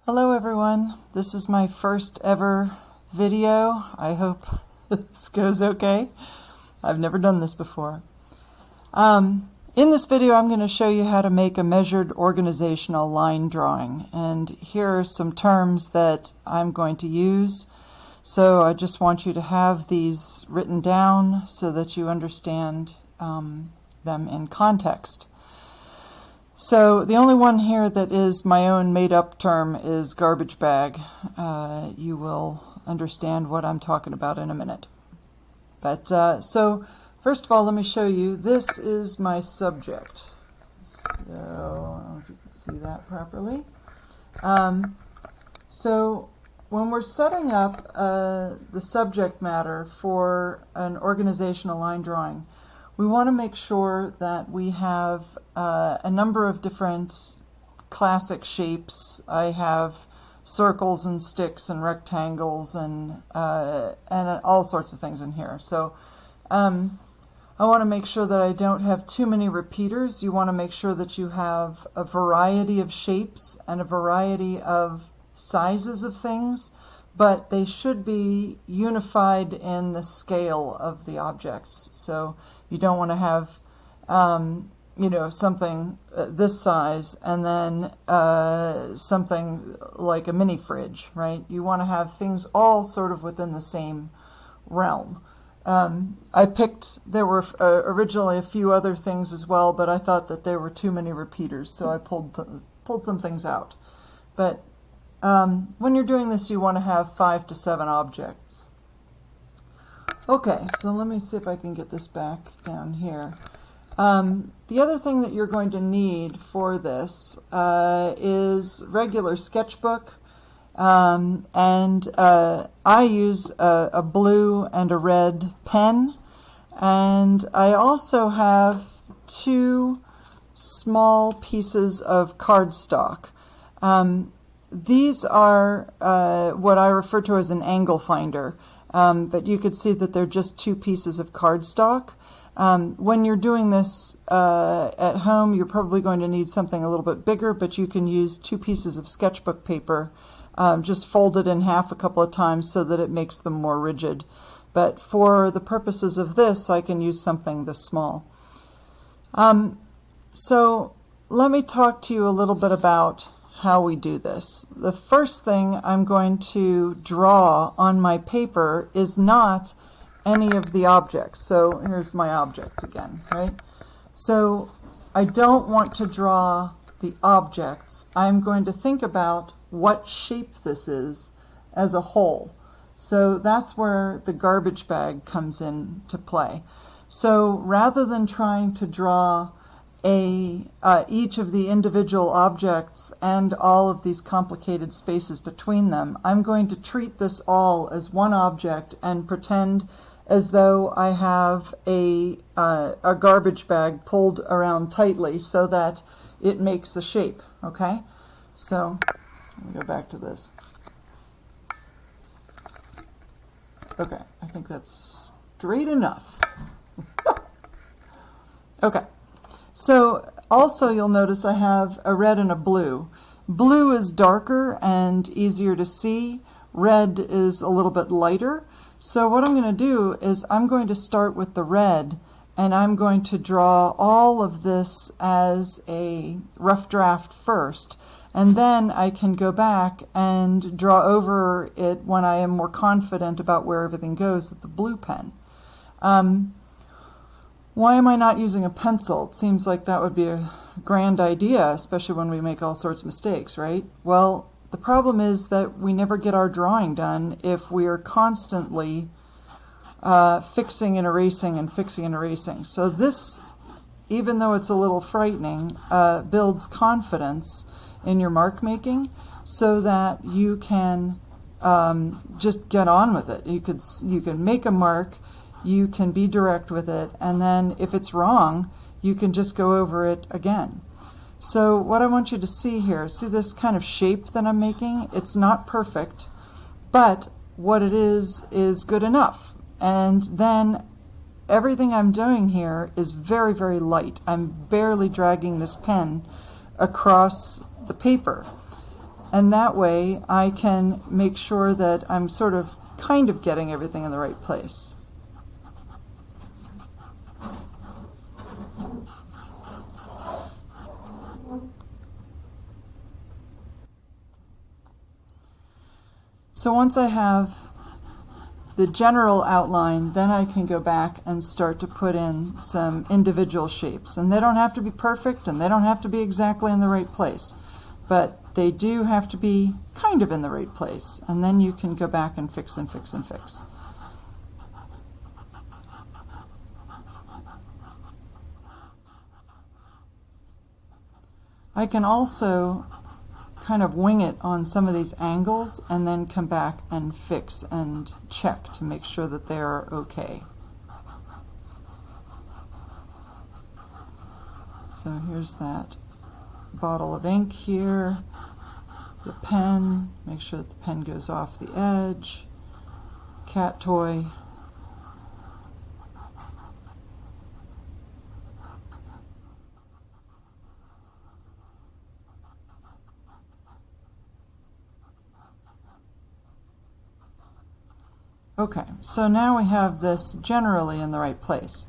Hello everyone, this is my first ever video. I hope this goes okay. I've never done this before. In this video I'm going to show you how to make a measured organizational line drawing, and here are some terms that I'm going to use. So I just want you to have these written down so that you understand them in context. So the only one here that is my own made-up term is garbage bag. You will understand what I'm talking about in a minute. But so first of all, let me show you. This is my subject. So I don't know if you can see that properly. So when we're setting up the subject matter for an organizational line drawing, we want to make sure that we have a number of different classic shapes. I have circles and sticks and rectangles and all sorts of things in here. So I want to make sure that I don't have too many repeaters. You want to make sure that you have a variety of shapes and a variety of sizes of things, but they should be unified in the scale of the objects. So you don't want to have, something this size and then something like a mini fridge, right? You want to have things all sort of within the same realm. There were originally a few other things as well, but I thought that there were too many repeaters, so I pulled some things out. But when you're doing this, you want to have 5 to 7 objects. Okay, so let me see if I can get this back down here. The other thing that you're going to need for this is regular sketchbook, and I use a blue and a red pen, and I also have 2 small pieces of cardstock. These are what I refer to as an angle finder, but you could see that they're just 2 pieces of cardstock. When you're doing this at home, you're probably going to need something a little bit bigger, but you can use 2 pieces of sketchbook paper, just fold it in half a couple of times so that it makes them more rigid. But for the purposes of this, I can use something this small. So let me talk to you a little bit about how we do this. The first thing I'm going to draw on my paper is not any of the objects. So here's my objects again, right? So I don't want to draw the objects. I'm going to think about what shape this is as a whole. So that's where the garbage bag comes into play. So rather than trying to draw each of the individual objects and all of these complicated spaces between them, I'm going to treat this all as one object and pretend as though I have a garbage bag pulled around tightly so that it makes a shape. Okay, so let me go back to this. Okay, I think that's straight enough. Okay. So also you'll notice I have a red and a blue. Blue is darker and easier to see. Red is a little bit lighter. So what I'm going to do is I'm going to start with the red, and I'm going to draw all of this as a rough draft first, and then I can go back and draw over it when I am more confident about where everything goes with the blue pen. Why am I not using a pencil? It seems like that would be a grand idea, especially when we make all sorts of mistakes, right? Well, the problem is that we never get our drawing done if we are constantly fixing and erasing and fixing and erasing. So this, even though it's a little frightening, builds confidence in your mark making so that you can just get on with it. You can make a mark, you can be direct with it, and then if it's wrong, you can just go over it again. So what I want you to see here, see this kind of shape that I'm making? It's not perfect, but what it is good enough. And then everything I'm doing here is very, very light. I'm barely dragging this pen across the paper. And that way I can make sure that I'm sort of kind of getting everything in the right place. So once I have the general outline, then I can go back and start to put in some individual shapes. And they don't have to be perfect, and they don't have to be exactly in the right place, but they do have to be kind of in the right place. And then you can go back and fix and fix and fix. I can also kind of wing it on some of these angles and then come back and fix and check to make sure that they're okay. So here's that bottle of ink here, the pen, make sure that the pen goes off the edge, cat toy. Okay, so now we have this generally in the right place.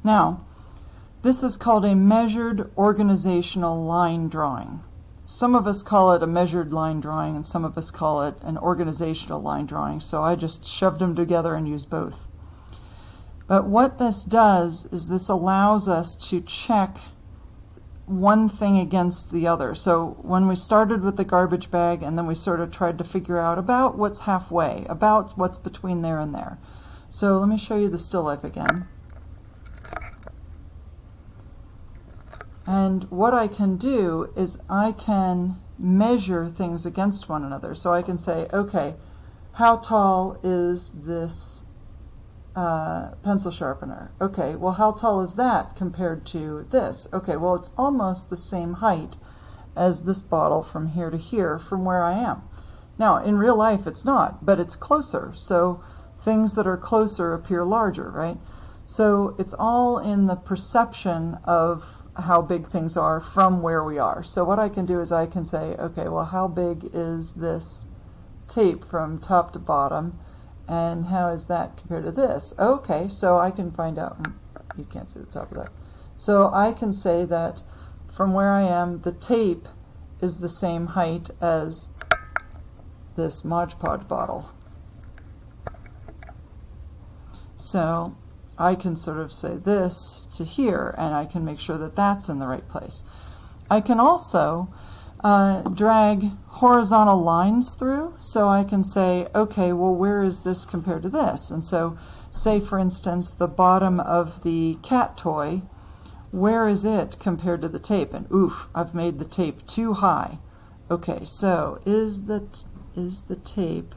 Now, this is called a measured organizational line drawing. Some of us call it a measured line drawing, and some of us call it an organizational line drawing, so I just shoved them together and used both. But what this does is this allows us to check one thing against the other. So when we started with the garbage bag, and then we sort of tried to figure out about what's halfway, about what's between there and there. So let me show you the still life again. And what I can do is I can measure things against one another. So I can say, okay, how tall is this pencil sharpener? Okay, well, how tall is that compared to this? Okay, well, it's almost the same height as this bottle from here to here from where I am. Now, in real life, it's not, but it's closer. So things that are closer appear larger, right? So it's all in the perception of how big things are from where we are. So what I can do is I can say, okay, well, how big is this tape from top to bottom? And how is that compared to this? Okay, so I can find out. You can't see the top of that. So I can say that from where I am, the tape is the same height as this Mod Podge bottle. So I can sort of say this to here, and I can make sure that that's in the right place. I can also drag horizontal lines through, so I can say, okay, well, where is this compared to this? And so say, for instance, the bottom of the cat toy, where is it compared to the tape? And oof, I've made the tape too high. Okay, so is the tape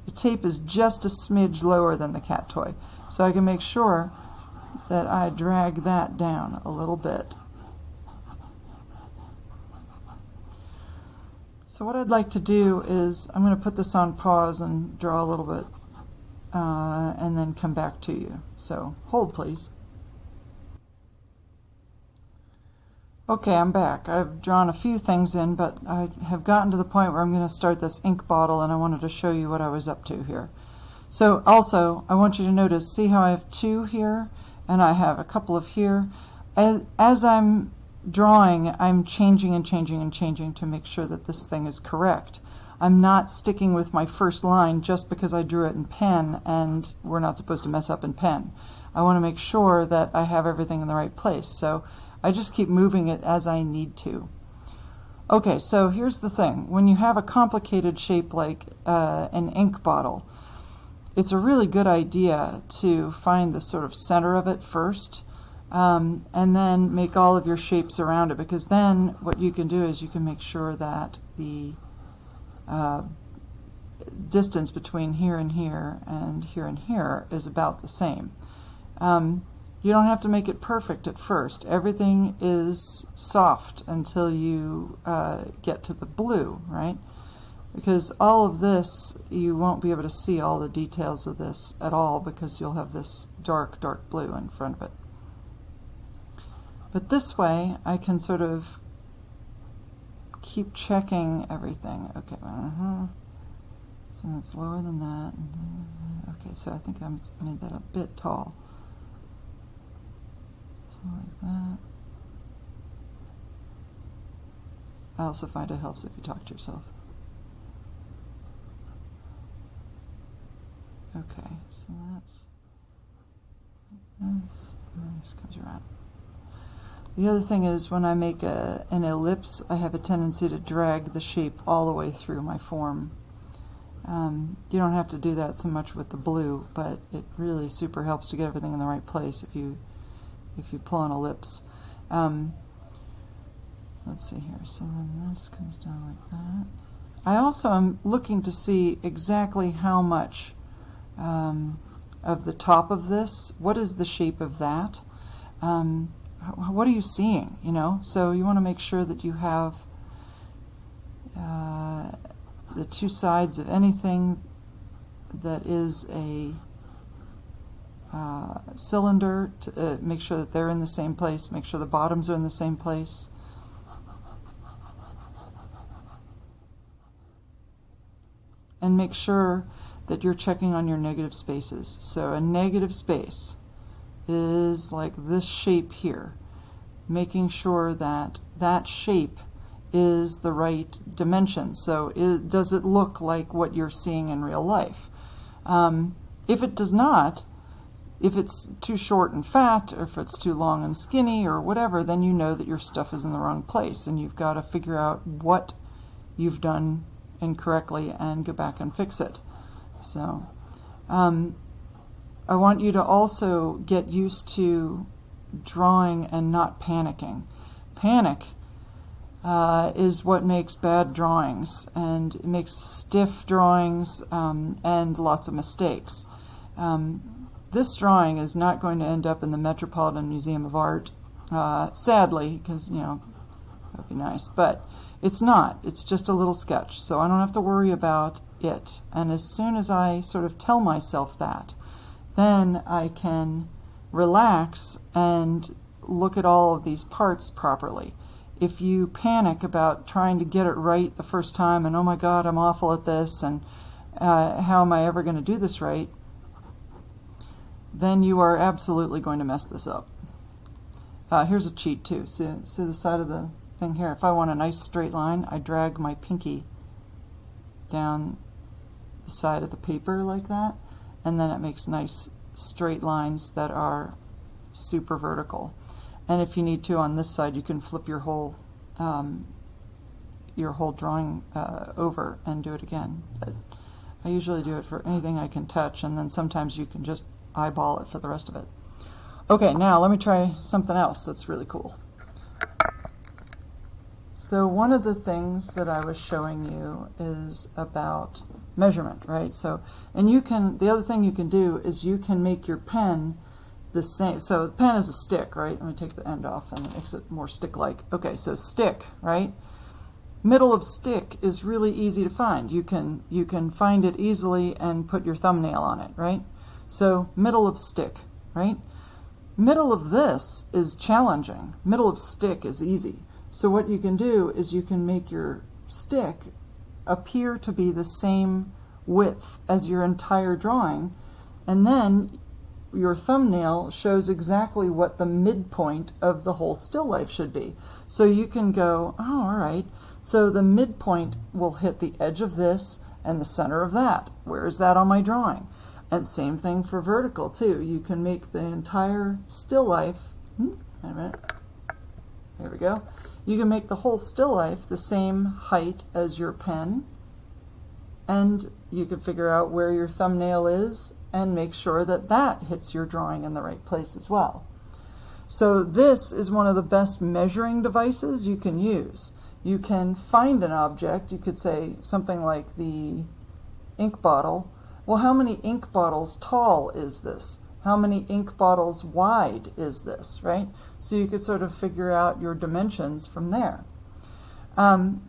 the tape is just a smidge lower than the cat toy, so I can make sure that I drag that down a little bit. So what I'd like to do is I'm going to put this on pause and draw a little bit and then come back to you. So hold, please. Okay, I'm back. I've drawn a few things in, but I have gotten to the point where I'm going to start this ink bottle, and I wanted to show you what I was up to here. So also, I want you to notice, see how I have two here, and I have a couple of here. As I'm drawing, I'm changing and changing and changing to make sure that this thing is correct. I'm not sticking with my first line just because I drew it in pen, and we're not supposed to mess up in pen. I want to make sure that I have everything in the right place. So I just keep moving it as I need to. Okay, so here's the thing. When you have a complicated shape like an ink bottle, it's a really good idea to find the sort of center of it first, and then make all of your shapes around it, because then what you can do is you can make sure that the distance between here and here and here is about the same. You don't have to make it perfect at first. Everything is soft until you get to the blue, right? Because all of this, you won't be able to see all the details of this at all, because you'll have this dark, dark blue in front of it. But this way, I can sort of keep checking everything. Okay, so it's lower than that. Okay, so I think I made that a bit tall. So like that. I also find it helps if you talk to yourself. Okay, so that's this, and then this comes around. The other thing is when I make an ellipse, I have a tendency to drag the shape all the way through my form. You don't have to do that so much with the blue, but it really super helps to get everything in the right place if you pull an ellipse. Let's see here, so then this comes down like that. I also am looking to see exactly how much of the top of this, what is the shape of that? What are you seeing, you know? So you want to make sure that you have the two sides of anything that is a cylinder, to make sure that they're in the same place, make sure the bottoms are in the same place. And make sure that you're checking on your negative spaces. So a negative space is like this shape here, making sure that that shape is the right dimension. So does it look like what you're seeing in real life? If it does not, if it's too short and fat, or if it's too long and skinny, or whatever, then you know that your stuff is in the wrong place, and you've got to figure out what you've done incorrectly and go back and fix it. So I want you to also get used to drawing and not panicking. Panic is what makes bad drawings, and it makes stiff drawings and lots of mistakes. This drawing is not going to end up in the Metropolitan Museum of Art, sadly, because, you know, that would be nice, but it's not. It's just a little sketch, so I don't have to worry about it. And as soon as I sort of tell myself that, then I can relax and look at all of these parts properly. If you panic about trying to get it right the first time, and oh my God, I'm awful at this, and how am I ever going to do this right, then you are absolutely going to mess this up. Here's a cheat too. See the side of the thing here? If I want a nice straight line, I drag my pinky down the side of the paper like that, and then it makes nice straight lines that are super vertical. And if you need to, on this side, you can flip your whole drawing over and do it again. But I usually do it for anything I can touch, and then sometimes you can just eyeball it for the rest of it. Okay, now let me try something else that's really cool. So one of the things that I was showing you is about measurement, right? So, and the other thing you can do is you can make your pen the same. So the pen is a stick, right? Let me take the end off and it makes it more stick-like. Okay, so stick, right? Middle of stick is really easy to find. You can find it easily and put your thumbnail on it, right? So middle of stick, right? Middle of this is challenging. Middle of stick is easy. So what you can do is you can make your stick appear to be the same width as your entire drawing, and then your thumbnail shows exactly what the midpoint of the whole still life should be. So you can go, oh, all right, so the midpoint will hit the edge of this and the center of that. Where is that on my drawing? And same thing for vertical too. You can make the entire still life, wait a minute, there we go. You can make the whole still life the same height as your pen, and you can figure out where your thumbnail is and make sure that that hits your drawing in the right place as well. So this is one of the best measuring devices you can use. You can find an object, you could say something like the ink bottle. Well, how many ink bottles tall is this? How many ink bottles wide is this, right? So you could sort of figure out your dimensions from there. Now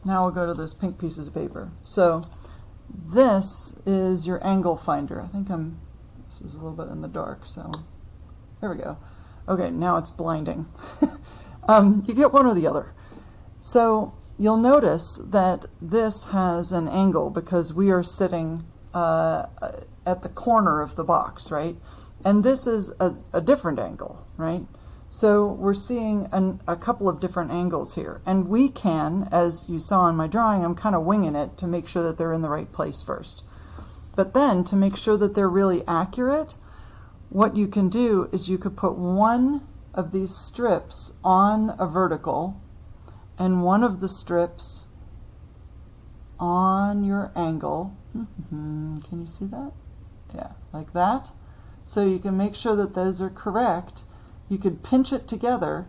we'll go to those pink pieces of paper. So this is your angle finder. I think this is a little bit in the dark, so there we go. Okay, now it's blinding. You get one or the other. So you'll notice that this has an angle because we are sitting at the corner of the box, right? And this is a different angle, right? So we're seeing a couple of different angles here. And we can, as you saw in my drawing, I'm kind of winging it to make sure that they're in the right place first. But then to make sure that they're really accurate, what you can do is you could put one of these strips on a vertical and one of the strips on your angle. Can you see that? Yeah, like that. So you can make sure that those are correct. You could pinch it together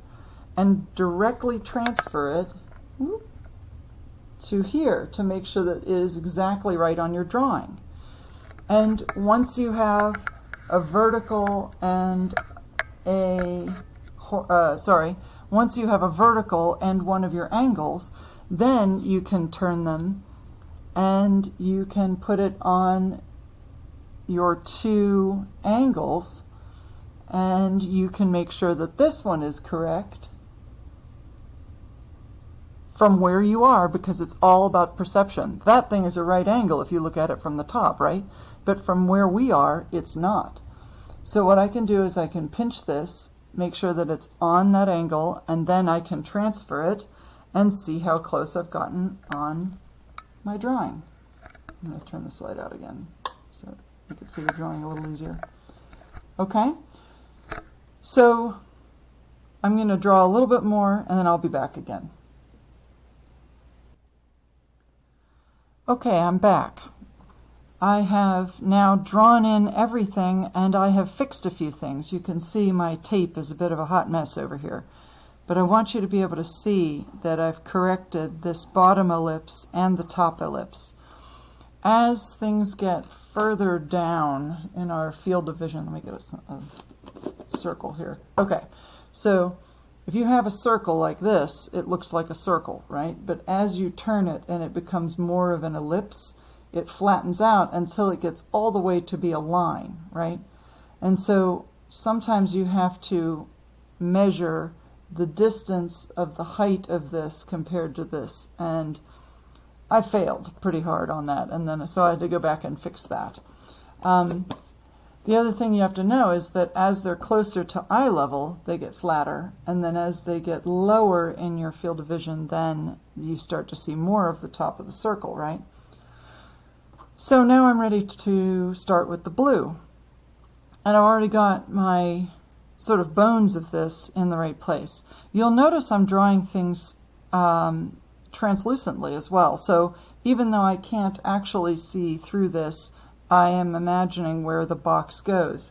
and directly transfer it to here to make sure that it is exactly right on your drawing. And once you have a vertical and once you have a vertical and one of your angles, then you can turn them and you can put it on your two angles, and you can make sure that this one is correct from where you are, because it's all about perception. That thing is a right angle if you look at it from the top, right? But from where we are, it's not. So what I can do is I can pinch this, make sure that it's on that angle, and then I can transfer it and see how close I've gotten on my drawing. I'm going to turn this light out again so you can see the drawing a little easier. Okay, so I'm going to draw a little bit more and then I'll be back again. Okay, I'm back. I have now drawn in everything and I have fixed a few things. You can see my tape is a bit of a hot mess over here. But I want you to be able to see that I've corrected this bottom ellipse and the top ellipse. As things get further down in our field of vision, let me get a circle here. Okay, so if you have a circle like this, it looks like a circle, right? But as you turn it and it becomes more of an ellipse, it flattens out until it gets all the way to be a line, right? And so sometimes you have to measure the distance of the height of this compared to this, and I failed pretty hard on that, and then so I had to go back and fix that. The other thing you have to know is that as they're closer to eye level, they get flatter, and then as they get lower in your field of vision, then you start to see more of the top of the circle, right? So now I'm ready to start with the blue, and I've already got my sort of bones of this in the right place. You'll notice I'm drawing things translucently as well. So even though I can't actually see through this, I am imagining where the box goes.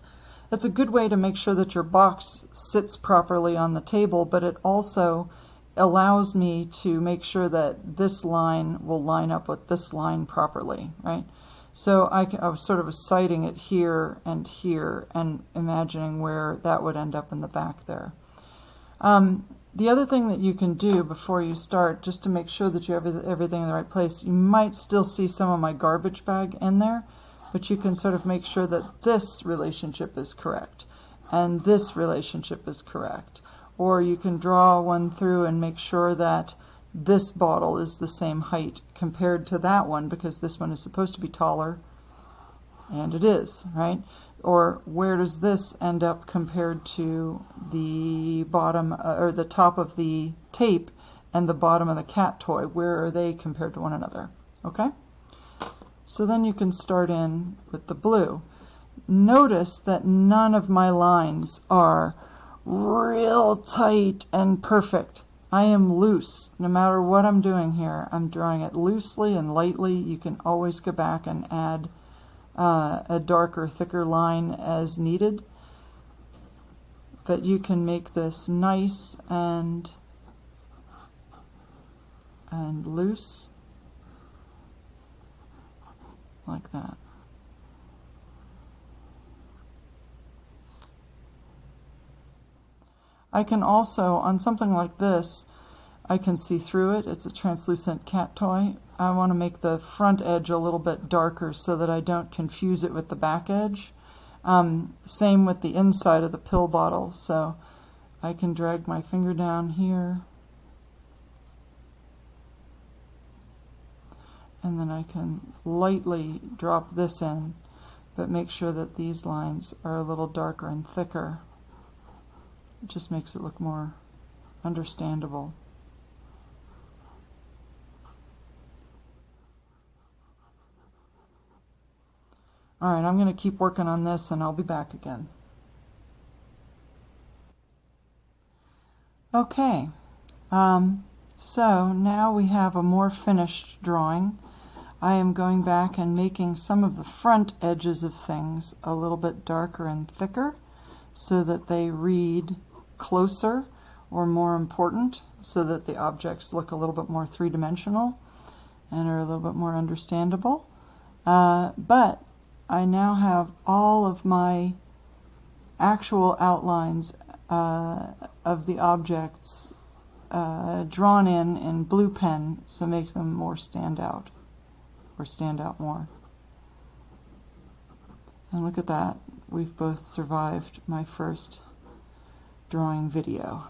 That's a good way to make sure that your box sits properly on the table, but it also allows me to make sure that this line will line up with this line properly, right? So I was sort of sighting it here and imagining where that would end up in the back there. The other thing that you can do before you start, just to make sure that you have everything in the right place, you might still see some of my garbage bag in there, but you can sort of make sure that this relationship is correct and this relationship is correct. Or you can draw one through and make sure that this bottle is the same height compared to that one, because this one is supposed to be taller, and it is, right? Or where does this end up compared to the bottom or the top of the tape and the bottom of the cat toy? Where are they compared to one another? Okay? So then you can start in with the blue. Notice that none of my lines are real tight and perfect. I am loose. No matter what I'm doing here, I'm drawing it loosely and lightly. You can always go back and add a darker, thicker line as needed. But you can make this nice and loose like that. I can also, on something like this, I can see through it. It's a translucent cat toy. I want to make the front edge a little bit darker so that I don't confuse it with the back edge. Same with the inside of the pill bottle. So I can drag my finger down here and then I can lightly drop this in, but make sure that these lines are a little darker and thicker. It just makes it look more understandable. Alright, I'm going to keep working on this and I'll be back again. Okay, so now we have a more finished drawing. I am going back and making some of the front edges of things a little bit darker and thicker so that they read closer or more important, so that the objects look a little bit more three-dimensional and are a little bit more understandable. But I now have all of my actual outlines of the objects drawn in blue pen, so it makes them more stand out, or stand out more. And look at that, we've both survived my first drawing video.